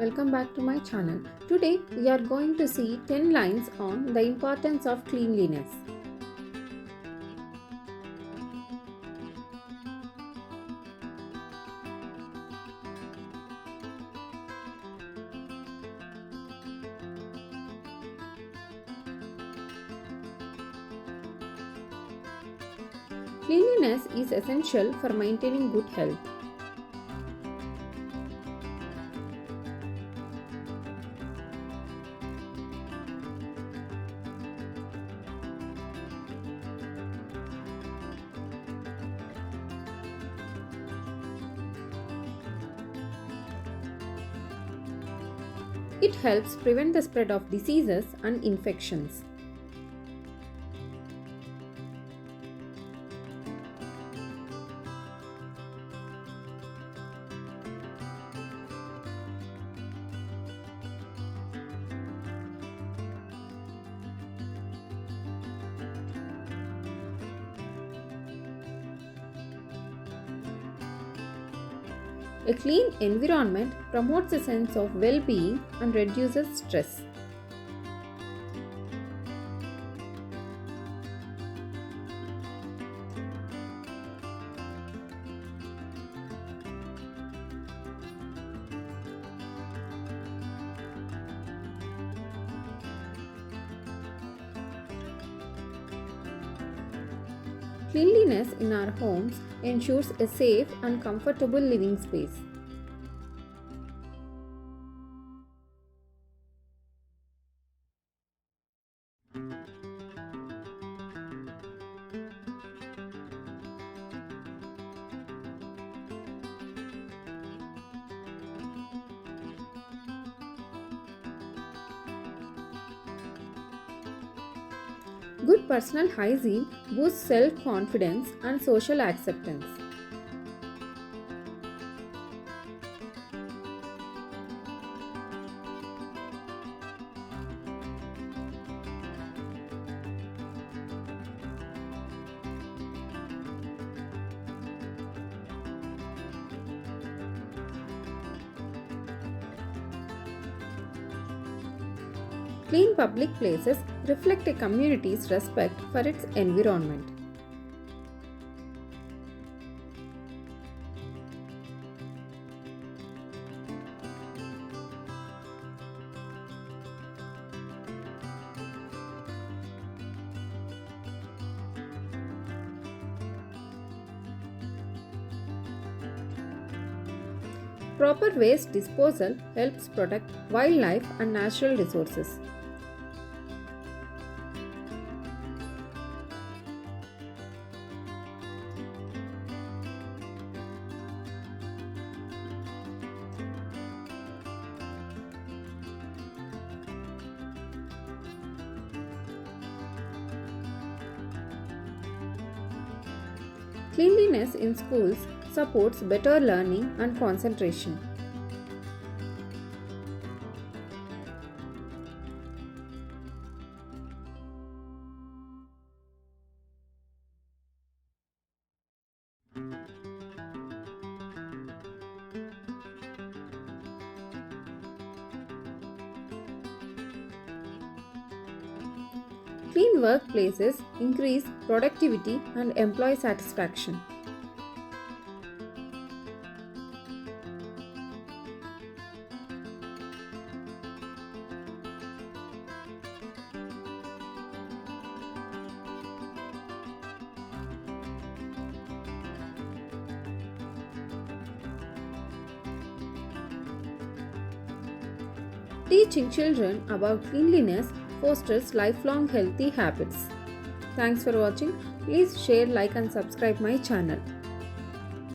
welcome back to my channel. Today we are going to see 10 lines on the importance of cleanliness. Cleanliness is essential for maintaining good health. It helps prevent the spread of diseases and infections. A clean environment promotes a sense of well-being and reduces stress. Cleanliness in our homes ensures a safe and comfortable living space. Good personal hygiene boosts self-confidence and social acceptance. Clean public places reflect a community's respect for its environment. Proper waste disposal helps protect wildlife and natural resources. Cleanliness in schools supports better learning and concentration. Clean workplaces increase productivity and employee satisfaction. Teaching children about cleanliness fosters lifelong healthy habits. Thanks for watching. Please share, like and subscribe my channel.